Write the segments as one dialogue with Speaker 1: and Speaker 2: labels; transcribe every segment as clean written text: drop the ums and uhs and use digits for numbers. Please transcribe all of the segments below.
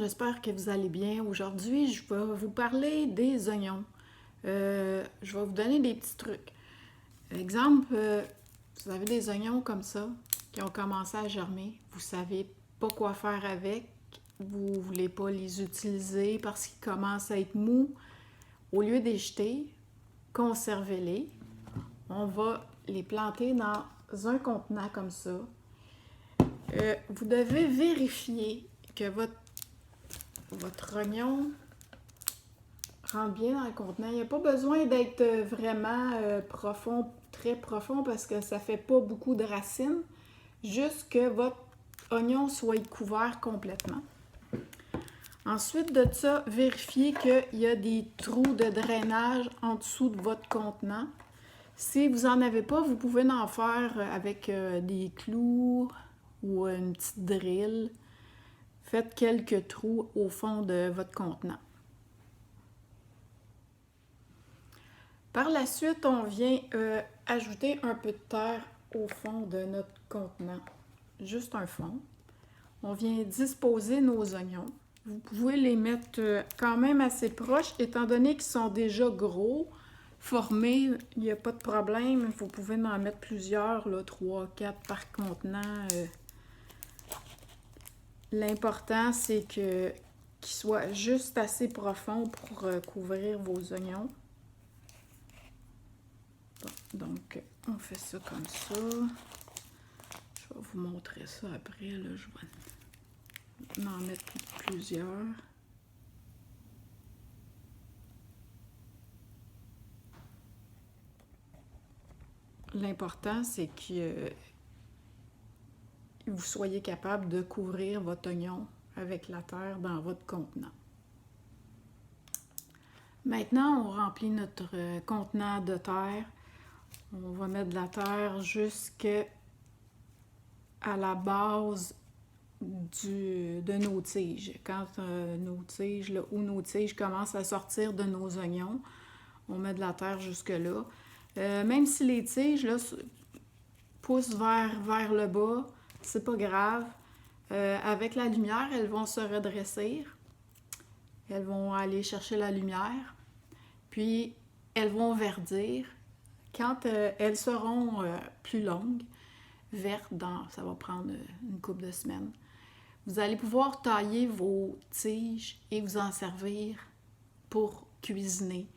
Speaker 1: j'espère que vous allez bien. Aujourd'hui, je vais vous parler des oignons. Je vais vous donner des petits trucs. Exemple, vous avez des oignons comme ça qui ont commencé à germer. Vous savez pas quoi faire avec. Vous voulez pas les utiliser parce qu'ils commencent à être mous. Au lieu de les jeter, conservez-les. On va les planter dans un contenant comme ça. Vous devez vérifier que votre oignon rentre bien dans le contenant. Il n'y a pas besoin d'être vraiment profond, très profond, parce que ça ne fait pas beaucoup de racines. Juste que votre oignon soit couvert complètement. Ensuite de ça, vérifiez qu'il y a des trous de drainage en dessous de votre contenant. Si vous n'en avez pas, vous pouvez en faire avec des clous ou une petite drille. Faites quelques trous au fond de votre contenant. Par la suite, on vient ajouter un peu de terre au fond de notre contenant. Juste un fond. On vient disposer nos oignons. Vous pouvez les mettre quand même assez proches, étant donné qu'ils sont déjà gros, formés, il n'y a pas de problème. Vous pouvez en mettre plusieurs, 3, 4 par contenant. L'important, c'est qu'ils soient juste assez profonds pour couvrir vos oignons. Bon, donc, on fait ça comme ça. Je vais vous montrer ça après. Là, je vais en mettre plusieurs. L'important, c'est que vous soyez capable de couvrir votre oignon avec la terre dans votre contenant. Maintenant, on remplit notre contenant de terre. On va mettre de la terre jusqu'à la base de nos tiges. Quand nos tiges commencent à sortir de nos oignons, on met de la terre jusque-là. Même si les tiges là, poussent vers le bas, c'est pas grave. Avec la lumière, elles vont se redresser. Elles vont aller chercher la lumière. Puis, elles vont verdir. Quand elles seront plus longues, vertes, ça va prendre une couple de semaines, vous allez pouvoir tailler vos tiges et vous en servir pour cuisiner.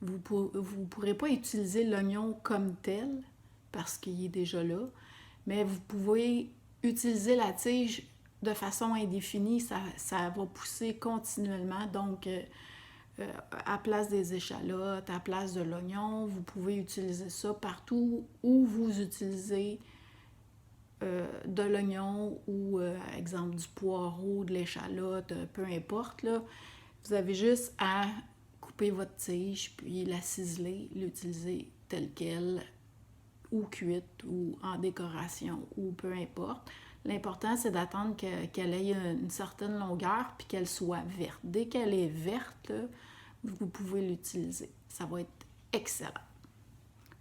Speaker 1: Vous ne pourrez pas utiliser l'oignon comme tel parce qu'il est déjà là, mais vous pouvez utiliser la tige de façon indéfinie. Ça va pousser continuellement. Donc, à place des échalotes, à place de l'oignon, vous pouvez utiliser ça partout où vous utilisez de l'oignon ou, exemple, du poireau, de l'échalote, peu importe. Là. Vous avez juste à couper votre tige, puis la ciseler, l'utiliser telle qu'elle, ou cuite, ou en décoration, ou peu importe. L'important, c'est d'attendre qu'elle ait une certaine longueur, puis qu'elle soit verte. Dès qu'elle est verte, là, vous pouvez l'utiliser. Ça va être excellent.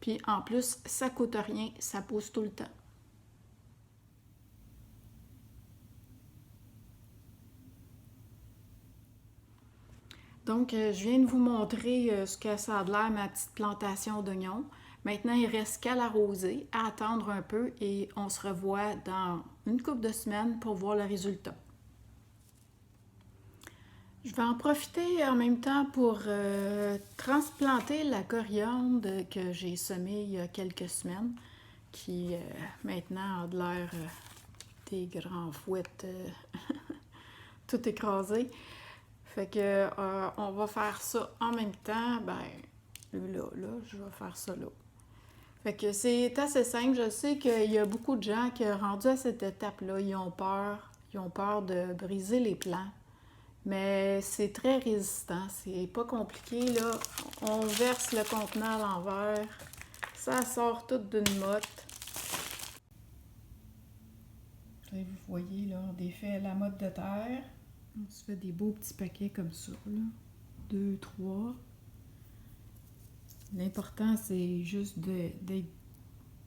Speaker 1: Puis en plus, ça ne coûte rien, ça pousse tout le temps. Donc, je viens de vous montrer ce que ça a l'air, ma petite plantation d'oignons. Maintenant, il ne reste qu'à l'arroser, à attendre un peu et on se revoit dans une couple de semaines pour voir le résultat. Je vais en profiter en même temps pour transplanter la coriandre que j'ai semée il y a quelques semaines, qui maintenant a de l'air des grands fouettes tout écrasé. Fait que on va faire ça en même temps. Ben, là, je vais faire ça là. Fait que c'est assez simple. Je sais qu'il y a beaucoup de gens qui, rendus à cette étape-là, ils ont peur de briser les plants. Mais c'est très résistant. C'est pas compliqué, là. On verse le contenant à l'envers. Ça sort tout d'une motte. Vous voyez, là, on défait la motte de terre. On se fait des beaux petits paquets comme ça, là. 2, 3. L'important, c'est juste d'être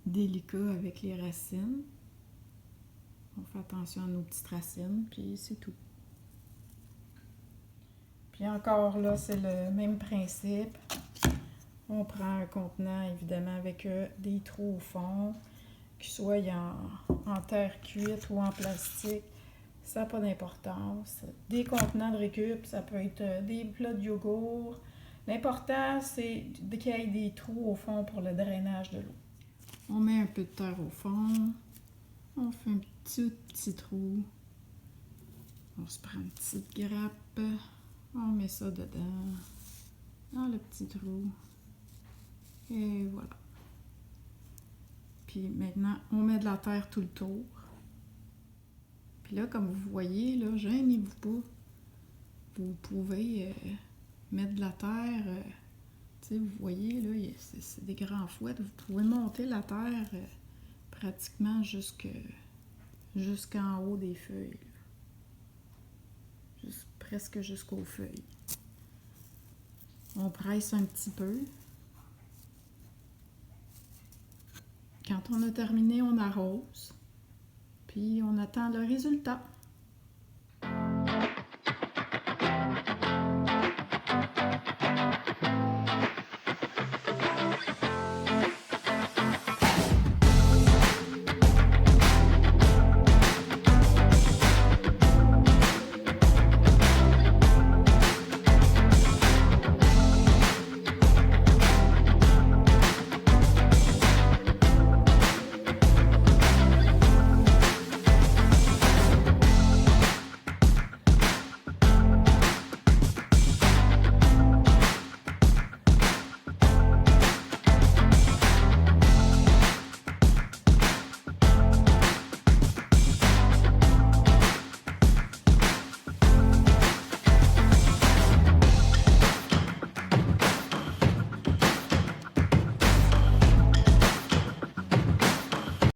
Speaker 1: délicat avec les racines. On fait attention à nos petites racines, puis c'est tout. Puis encore là, c'est le même principe. On prend un contenant, évidemment, avec des trous au fond, qu'ils soient en terre cuite ou en plastique. Ça n'a pas d'importance. Des contenants de récup, ça peut être des plats de yogourt. L'important, c'est qu'il y ait des trous au fond pour le drainage de l'eau. On met un peu de terre au fond. On fait un petit trou. On se prend une petite grappe. On met ça dedans, dans le petit trou. Et voilà. Puis maintenant, on met de la terre tout le tour. Puis là, comme vous voyez, là, gênez-vous pas. Vous pouvez mettre de la terre. Tu sais, vous voyez, là, c'est des grands fouettes. Vous pouvez monter la terre pratiquement jusqu'en haut des feuilles. Presque jusqu'aux feuilles. On presse un petit peu. Quand on a terminé, on arrose. Puis on attend le résultat.